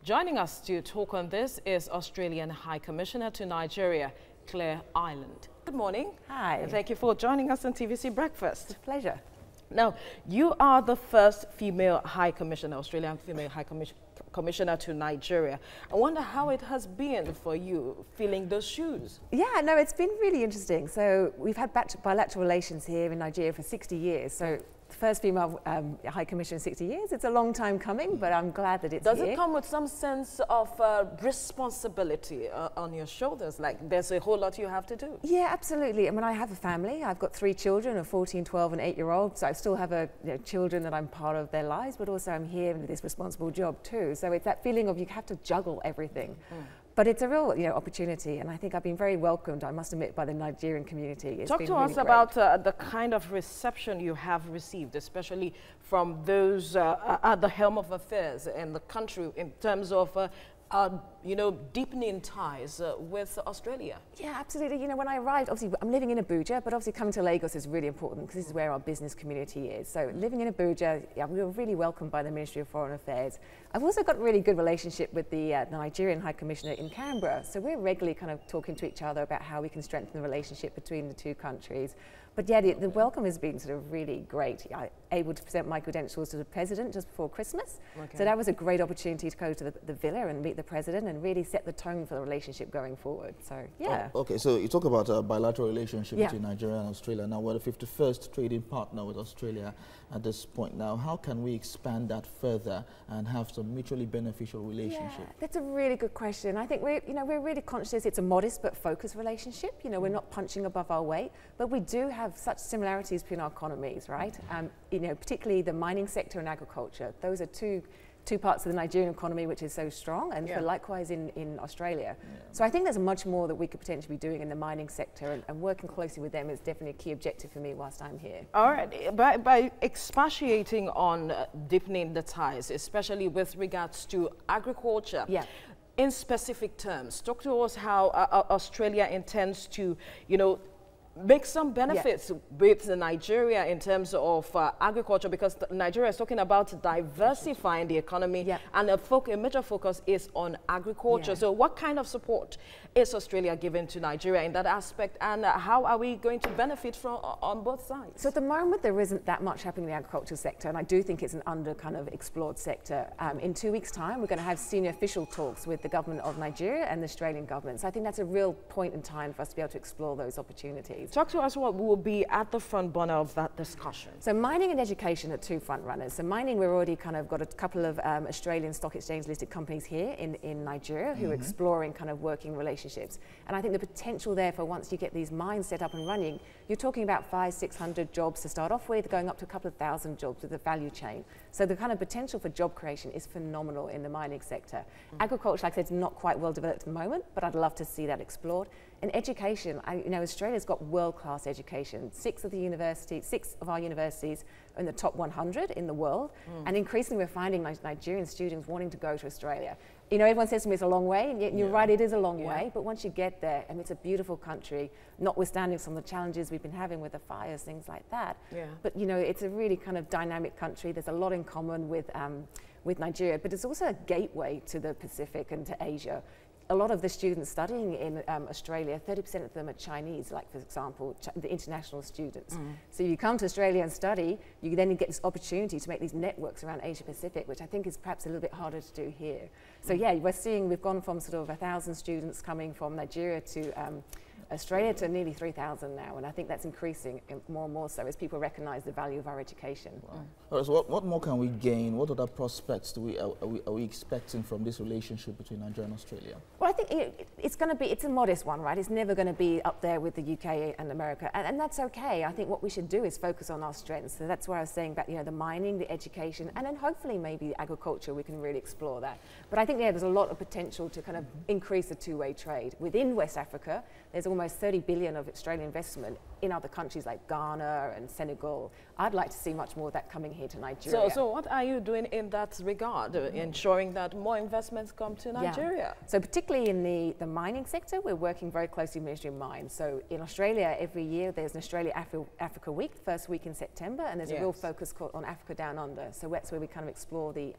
Joining us to talk on this is Australian High Commissioner to Nigeria, Claire Ireland. Good morning. Hi. And thank you for joining us on TVC Breakfast. It's a pleasure. Now, you are the first female High Commissioner, Australian female High Commissioner to Nigeria. I wonder how it has been for you filling those shoes. Yeah, no, it's been really interesting. So we've had bilateral relations here in Nigeria for 60 years. So the first female High Commissioner in 60 years. It's a long time coming, but I'm glad that it's Does here. it come with some sense of responsibility on your shoulders? Like there's a whole lot you have to do? Yeah, absolutely. I mean, I have a family. I've got 3 children, a 14, 12 and 8-year-old. So I still have children that I'm part of their lives, but also I'm here with this responsible job too. So it's that feeling of you have to juggle everything. But it's a real opportunity, and I think I've been very welcomed, I must admit, by the Nigerian community. Talk to us about the kind of reception you have received, especially from those at the helm of affairs in the country in terms of deepening ties with Australia. Yeah, absolutely. When I arrived, obviously, I'm living in Abuja, but obviously coming to Lagos is really important because this is where our business community is. So living in Abuja, yeah, we were really welcomed by the Ministry of Foreign Affairs. I've also got a really good relationship with the Nigerian High Commissioner in Canberra. So we're regularly kind of talking to each other about how we can strengthen the relationship between the two countries. But yeah, the welcome has been sort of really great. I was able to present my credentials to the President just before Christmas. Okay. So that was a great opportunity to go to the villa and meet the President and really set the tone for the relationship going forward. So yeah. Oh, okay, so you talk about a bilateral relationship between Nigeria and Australia. Now we're the 51st trading partner with Australia at this point. Now, how can we expand that further and have some mutually beneficial relationship? Yeah, that's a really good question. I think we're really conscious it's a modest but focused relationship. We're not punching above our weight, but we do have such similarities between our economies, right? Particularly the mining sector and agriculture. Those are two parts of the Nigerian economy which is so strong, and likewise in Australia. Yeah. So I think there's much more that we could potentially be doing in the mining sector, and working closely with them is definitely a key objective for me whilst I'm here. All right, by expatiating on deepening the ties, especially with regards to agriculture, in specific terms, talk to us how Australia intends to, make some benefits with Nigeria in terms of agriculture, because Nigeria is talking about diversifying the economy, and a major focus is on agriculture. So what kind of support is Australia giving to Nigeria in that aspect, and how are we going to benefit from on both sides? So at the moment there isn't that much happening in the agricultural sector, and I do think it's an under kind of explored sector. In 2 weeks' time we're going to have senior official talks with the government of Nigeria and the Australian government. So I think that's a real point in time for us to be able to explore those opportunities. Talk to us what will be at the front burner of that discussion. So mining and education are 2 front runners. So mining, we've already kind of got a couple of Australian stock exchange listed companies here in Nigeria who are exploring kind of working relationships. And I think the potential there for once you get these mines set up and running, you're talking about 500-600 jobs to start off with, going up to a couple of thousand jobs with the value chain. So the kind of potential for job creation is phenomenal in the mining sector. Agriculture, like I said, is not quite well developed at the moment, but I'd love to see that explored. In education, Australia's got world-class education. 6 of our universities are in the top 100 in the world, and increasingly we're finding Nigerian students wanting to go to Australia. Everyone says to me it's a long way, and you're right, it is a long way, but once you get there, and it's a beautiful country, notwithstanding some of the challenges we've been having with the fires, things like that. But it's a really kind of dynamic country. There's a lot in common with Nigeria, but it's also a gateway to the Pacific and to Asia. A lot of the students studying in Australia, 30% of them are Chinese, like for example, the international students. So you come to Australia and study, you then get this opportunity to make these networks around Asia Pacific, which I think is perhaps a little bit harder to do here. So yeah, we've gone from sort of 1,000 students coming from Nigeria to Australia to nearly 3,000 now, and I think that's increasing more and more so as people recognise the value of our education. Wow. All right, so what more can we gain? What other prospects are we expecting from this relationship between Nigeria and Australia? Well, I think it's a modest one, right? It's never going to be up there with the UK and America, and that's okay. I think what we should do is focus on our strengths. So that's where I was saying about the mining, the education, and then hopefully maybe agriculture. We can really explore that. But I think there's a lot of potential to kind of increase the two-way trade within West Africa. There's almost 30 billion of Australian investment in other countries like Ghana and Senegal. I'd like to see much more of that coming here to Nigeria. So what are you doing in that regard, ensuring that more investments come to Nigeria? So particularly in the mining sector, we're working very closely with the Ministry of Mines. So in Australia, every year there's an Australia Africa Week, first week in September, and there's a real focus on Africa Down Under. So that's where we kind of explore the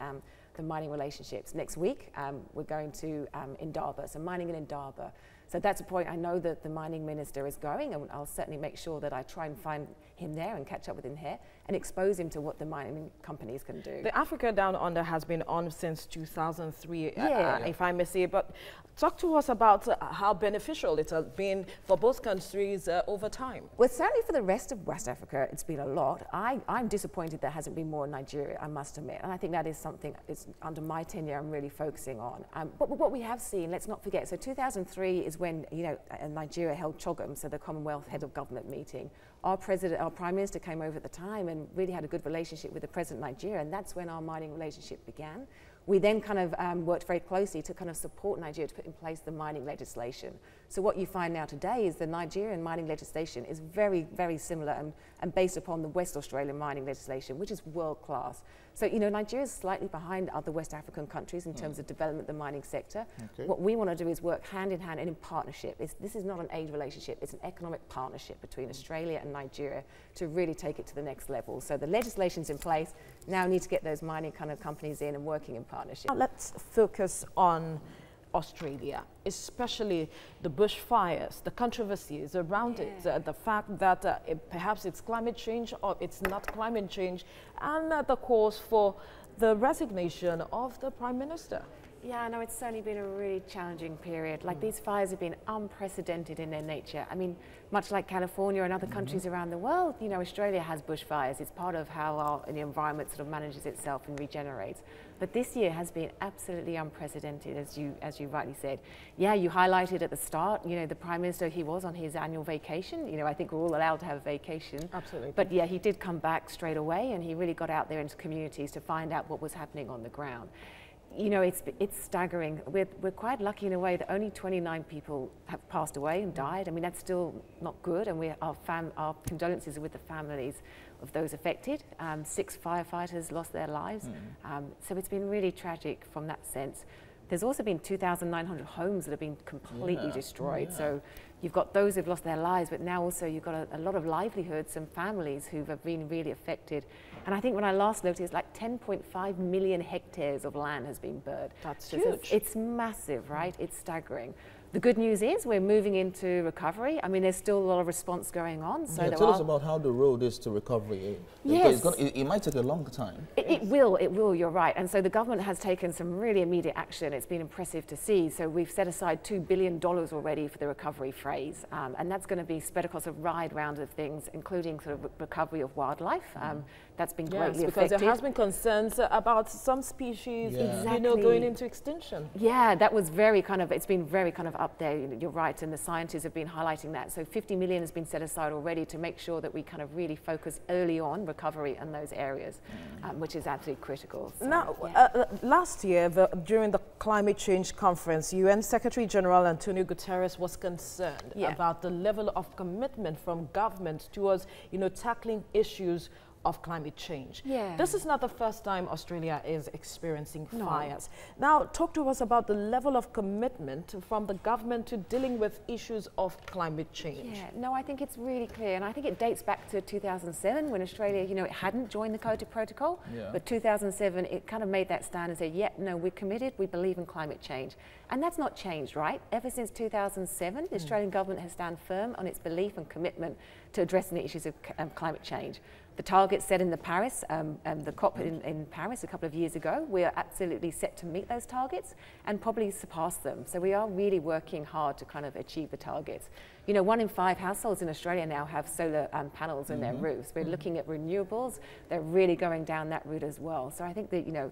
the mining relationships. Next week, we're going to Indaba, so mining in Indaba. So that's a point I know that the mining minister is going, and I'll certainly make sure that I try and find him there and catch up with him here and expose him to what the mining companies can do. The Africa Down Under has been on since 2003, if I may say, but talk to us about how beneficial it has been for both countries over time. Well, certainly for the rest of West Africa, it's been a lot. I'm disappointed there hasn't been more in Nigeria, I must admit, and I think that is something it's under my tenure I'm really focusing on. But what we have seen, let's not forget, so 2003 is when, you know, Nigeria held CHOGM, so the Commonwealth Head of Government meeting. Our Prime Minister came over at the time and really had a good relationship with the President of Nigeria, and that's when our mining relationship began. We then kind of worked very closely to kind of support Nigeria to put in place the mining legislation. So what you find now today is the Nigerian mining legislation is very, very similar and based upon the West Australian mining legislation, which is world class. So, you know, Nigeria is slightly behind other West African countries in terms of development of the mining sector. Okay. What we want to do is work hand in hand and in partnership. This is not an aid relationship, it's an economic partnership between Australia and Nigeria to really take it to the next level. So the legislation's in place, now need to get those mining kind of companies in and working in partnership. Let's focus on Australia, especially the bushfires, the controversies around it, the fact that perhaps it's climate change or it's not climate change, and the cause for the resignation of the Prime Minister. Yeah, no, it's certainly been a really challenging period. Like these fires have been unprecedented in their nature. I mean, much like California and other countries around the world, you know, Australia has bushfires. It's part of how the environment sort of manages itself and regenerates. But this year has been absolutely unprecedented, as you rightly said. Yeah, you highlighted at the start, you know, the Prime Minister, he was on his annual vacation. You know, I think we're all allowed to have a vacation. Absolutely. But yeah, he did come back straight away, and he really got out there into communities to find out what was happening on the ground. You know, it's staggering. We're quite lucky in a way that only 29 people have passed away and died. I mean, that's still not good, and our condolences are with the families of those affected. 6 firefighters lost their lives, so it's been really tragic from that sense. There's also been 2,900 homes that have been completely destroyed. So you've got those who've lost their lives, but now also you've got a lot of livelihoods and families who have been really affected. And I think when I last looked, it's like 10.5 million hectares of land has been burned. That's huge. It's massive, right? It's staggering. The good news is we're moving into recovery. I mean, there's still a lot of response going on. So yeah, tell us about how the road is to recovery. Yes. It might take a long time. It will, you're right. And so the government has taken some really immediate action. It's been impressive to see. So we've set aside $2 billion already for the recovery phase. And that's going to be spread across a wide round of things, including sort of recovery of wildlife. That's been greatly affected. Because there has been concerns about some species, you know, going into extinction. Yeah, that was very kind of, it's been very kind of up there, you're right, and the scientists have been highlighting that. So 50 million has been set aside already to make sure that we kind of really focus early on recovery in those areas, which is absolutely critical. So, now, last year, during the climate change conference, UN Secretary General Antonio Guterres was concerned about the level of commitment from government towards, you know, tackling issues of climate change. Yeah. This is not the first time Australia is experiencing fires. Now, talk to us about the level of commitment from the government to dealing with issues of climate change. Yeah, no, I think it's really clear, and I think it dates back to 2007 when Australia, you know, it hadn't joined the Kyoto Protocol, but 2007 it kind of made that stand and said, yeah, no, we're committed, we believe in climate change. And that's not changed, right? Ever since 2007, the Australian government has stand firm on its belief and commitment to addressing the issues of climate change. The targets set in the Paris, the COP in Paris a couple of years ago, we are absolutely set to meet those targets and probably surpass them. So we are really working hard to kind of achieve the targets. You know, 1 in 5 households in Australia now have solar panels in their roofs. We're looking at renewables. They're really going down that route as well. So I think that, you know,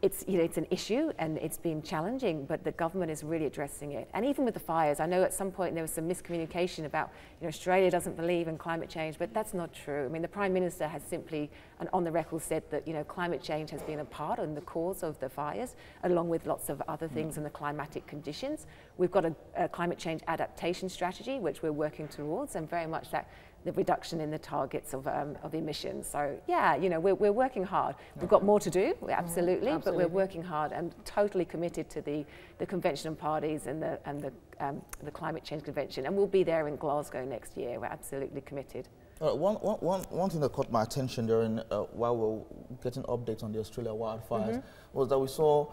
it's an issue and it's been challenging, but the government is really addressing it. And even with the fires, I know at some point there was some miscommunication about, you know, Australia doesn't believe in climate change, but that's not true. I mean, the Prime Minister has simply, and on the record, said that, you know, climate change has been a part and the cause of the fires, along with lots of other things in the climatic conditions. We've got a climate change adaptation strategy, which we're working towards, and very much that the reduction in the targets of emissions. So yeah, you know, we're working hard. We've got more to do, absolutely, but we're working hard and totally committed to the Convention on Parties and the Climate Change Convention, and we'll be there in Glasgow next year. We're absolutely committed. One thing that caught my attention during while we were getting updates on the Australia wildfires was that we saw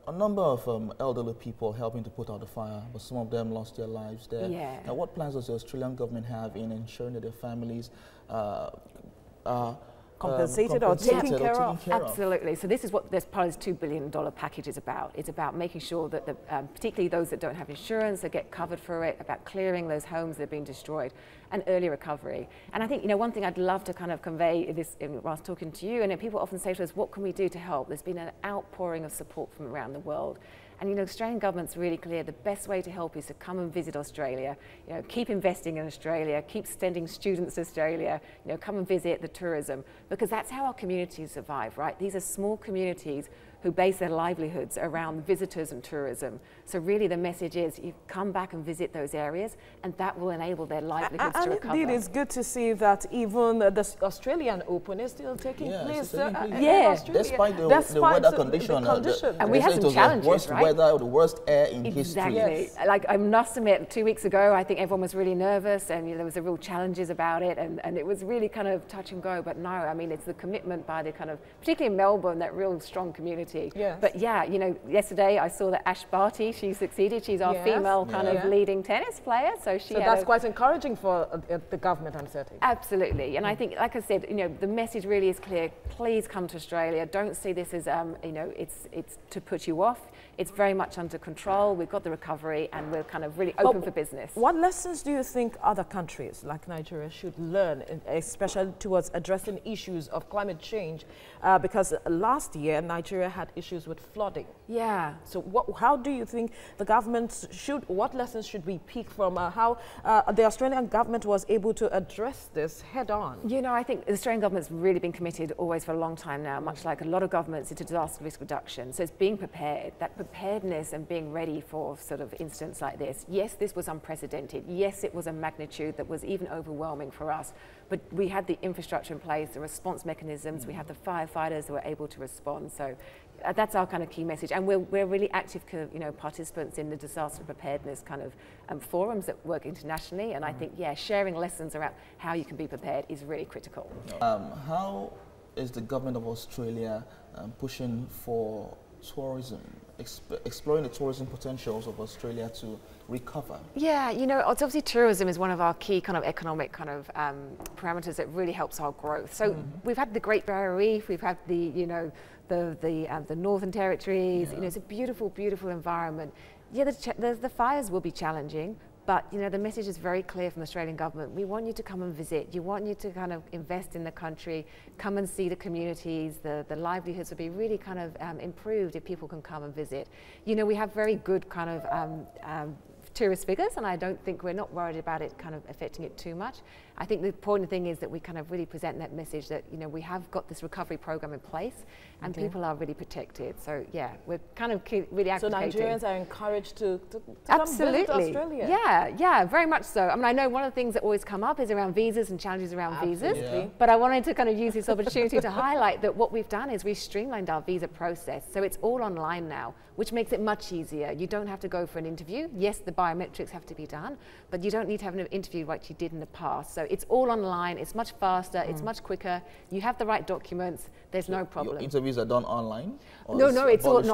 a number of elderly people helping to put out the fire, but some of them lost their lives there. Yeah. Now, what plans does the Australian government have in ensuring that their families compensated or taken care of? Absolutely. So this is what this part of this $2 billion package is about. It's about making sure that particularly those that don't have insurance, that get covered for it, about clearing those homes that have been destroyed, and early recovery. And I think, you know, one thing I'd love to kind of convey this whilst talking to you, and people often say to us, what can we do to help? There's been an outpouring of support from around the world. And, you know, Australian government's really clear the best way to help is to come and visit Australia, you know, keep investing in Australia, keep sending students to Australia, you know, come and visit the tourism, because that's how our communities survive, right? These are small communities who base their livelihoods around visitors and tourism. So really the message is you come back and visit those areas, and that will enable their livelihoods to recover. Indeed, it's good to see that even the Australian Open is still taking place. Despite the weather condition. And we had some challenges, worst weather, the worst air in history. Yes. Like I must admit, 2 weeks ago, I think everyone was really nervous, and, you know, there was a real challenges about it, and it was really kind of touch and go. But no, I mean, it's the commitment by the kind of, particularly in Melbourne, that real strong community. Yes. But yeah, you know, yesterday I saw that Ash Barty, she succeeded. She's our female kind of leading tennis player. So that's quite encouraging for the government, I'm certain. Absolutely. And I think, like I said, you know, the message really is clear. Please come to Australia. Don't see this as, you know, it's to put you off. It's very much under control. We've got the recovery, and we're kind of really open for business. What lessons do you think other countries like Nigeria should learn, especially towards addressing issues of climate change? Because last year, Nigeria had issues with flooding. Yeah. So how do you think the government what lessons should we pick from how the Australian government was able to address this head on? You know, I think the Australian government's really been committed always for a long time now, much like a lot of governments, into disaster risk reduction. So it's being prepared, that preparedness and being ready for sort of incidents like this. Yes, this was unprecedented. Yes, it was a magnitude that was even overwhelming for us, but we had the infrastructure in place, the response mechanisms, we had the firefighters that were able to respond. So that's our kind of key message, and we're really active, you know, participants in the disaster preparedness kind of forums that work internationally. And I think, yeah, sharing lessons around how you can be prepared is really critical. How is the government of Australia pushing for tourism, exploring the tourism potentials of Australia to recover? Yeah, you know, obviously tourism is one of our key kind of economic kind of parameters that really helps our growth. So we've had the Great Barrier Reef, we've had the, you know, the Northern Territories. You know, it's a beautiful, beautiful environment. Yeah, the fires will be challenging, but, you know, the message is very clear from the Australian government. We want you to come and visit. You want you to kind of invest in the country, come and see the communities. The livelihoods will be really kind of improved if people can come and visit. You know, we have very good kind of tourist figures, and I don't think we're not worried about it kind of affecting it too much. I think the important thing is that we kind of really present that message that, you know, we have got this recovery program in place, and people are really protected. So yeah, we're kind of really advocating. So Nigerians are encouraged to absolutely come visit Australia. Yeah, very much so. I mean, I know one of the things that always come up is around visas and challenges around visas, but I wanted to kind of use this opportunity to highlight that what we've done is we've streamlined our visa process. So it's all online now, which makes it much easier. You don't have to go for an interview. Yes, the biometrics have to be done, but you don't need to have an interview like you did in the past. So it's all online, it's much faster, it's much quicker. You have the right documents, there's no problem. Your interviews are done online? No, it's all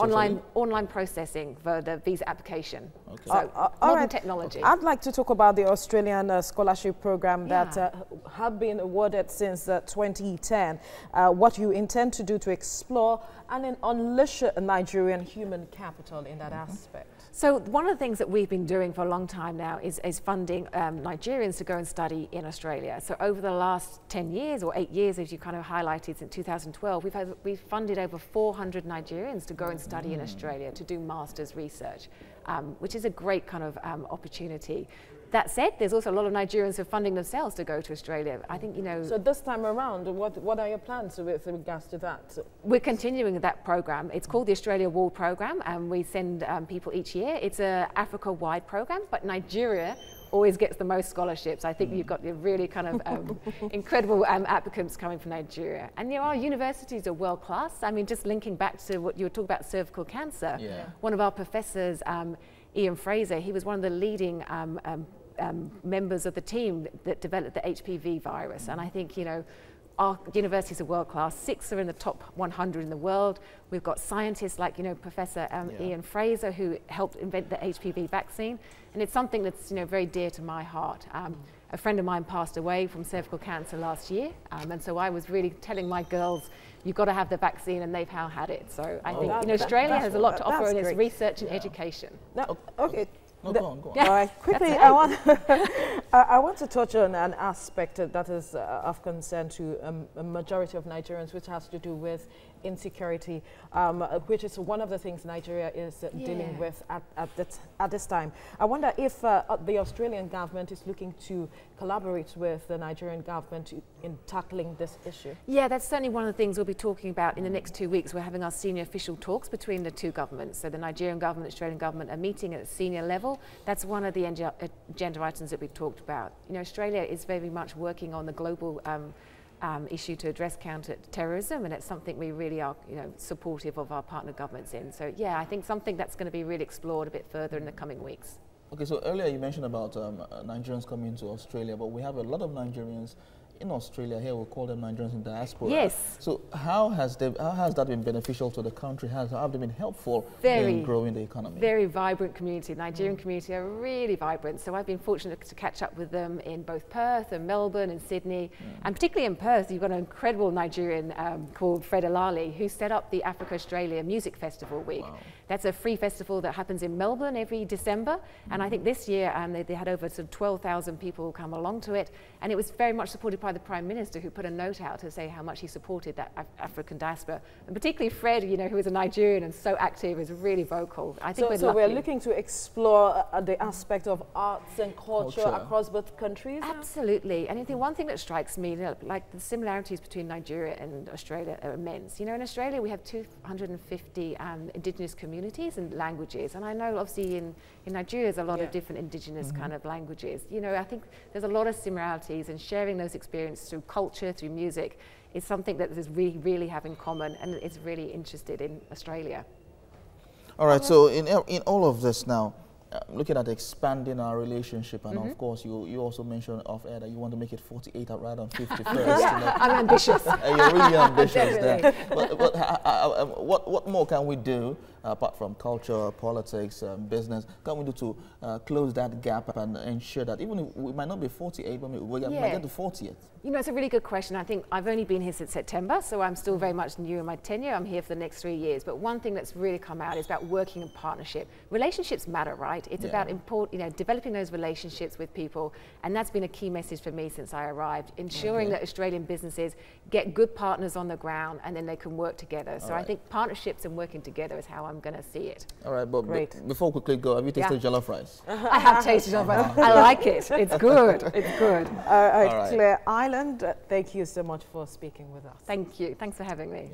online processing for the visa application. Okay. So modern technology. I'd like to talk about the Australian scholarship program that have been awarded since 2010. What you intend to do to explore and then unleash Nigerian human capital in that aspect. So one of the things that we've been doing for a long time now is funding Nigerians to go and study in Australia. So over the last 10 years or 8 years, as you kind of highlighted, since 2012, we've funded over 400 Nigerians to go and study in Australia to do master's research, which is a great kind of opportunity. That said, there's also a lot of Nigerians who are funding themselves to go to Australia. I think, you know... So this time around, what are your plans with regards to that? We're continuing that program. It's called the Australia Wall program, and we send people each year. It's a Africa-wide program, but Nigeria always gets the most scholarships. I think you've got the really kind of incredible applicants coming from Nigeria. And, you know, our universities are world class. I mean, just linking back to what you were talking about, cervical cancer. One of our professors, Ian Fraser, he was one of the leading members of the team that developed the HPV virus. And I think, you know, our universities are world class. 6 are in the top 100 in the world. We've got scientists like, you know, Professor Ian Fraser, who helped invent the HPV vaccine. And it's something that's, you know, very dear to my heart. A friend of mine passed away from cervical cancer last year. And so I was really telling my girls, you've got to have the vaccine, and they've now had it. So I think, you know, Australia has a lot to offer in its research and education. Now, okay. No, go on. All right, quickly, I want to touch on an aspect that is of concern to a majority of Nigerians, which has to do with insecurity, which is one of the things Nigeria is dealing with at this time. I wonder if the Australian government is looking to collaborate with the Nigerian government in tackling this issue. Yeah, that's certainly one of the things we'll be talking about in the next 2 weeks. We're having our senior official talks between the two governments. So the Nigerian government, Australian government are meeting at a senior level. That's one of the agenda items that we've talked about. You know, Australia is very much working on the global issue to address counter-terrorism, and it's something we really are, you know, supportive of our partner governments in. So yeah, I think something that's going to be really explored a bit further in the coming weeks. Okay, so earlier you mentioned about Nigerians coming to Australia, but we have a lot of Nigerians in Australia. Here we'll call them Nigerians in diaspora. Yes. So how has that been beneficial to the country? How have they been helpful in growing the economy? Very vibrant community. Nigerian community are really vibrant. So I've been fortunate to catch up with them in both Perth and Melbourne and Sydney. And particularly in Perth, you've got an incredible Nigerian called Fred Alali, who set up the Africa Australia Music Festival Week. Wow. That's a free festival that happens in Melbourne every December. And I think this year they had over sort of 12,000 people come along to it. And it was very much supported by the Prime Minister, who put a note out to say how much he supported that African diaspora. And particularly Fred, you know, who is a Nigerian and so active, is really vocal. I think we're looking to explore the aspect of arts and culture across both countries? Absolutely. And I think one thing that strikes me, you know, like the similarities between Nigeria and Australia are immense. You know, in Australia we have 250 indigenous communities and languages. And I know obviously in Nigeria there's a lot of different indigenous kind of languages. You know, I think there's a lot of similarities, and sharing those experiences through culture, through music, is something that is really have in common, and is really interested in Australia. All right, so in all of this now, looking at expanding our relationship, and of course you also mentioned off air that you want to make it 48 rather than 51st. Yeah, you know. I'm ambitious. You're really ambitious there. But what more can we do, apart from culture, politics, business, can we do to close that gap and ensure that even if we might not be 48, but we might get to 40th? You know, it's a really good question. I think I've only been here since September, so I'm still very much new in my tenure. I'm here for the next 3 years. But one thing that's really come out is about working in partnership. Relationships matter, right? It's about developing those relationships with people, and that's been a key message for me since I arrived, ensuring that Australian businesses get good partners on the ground, and then they can work together. So I think partnerships and working together is how I'm going to see it. All right, but before we quickly go, have you tasted jollof rice? I have tasted jollof rice. I like it. It's good. It's good. All right, Claire Island, thank you so much for speaking with us. Thank you. Thanks for having me.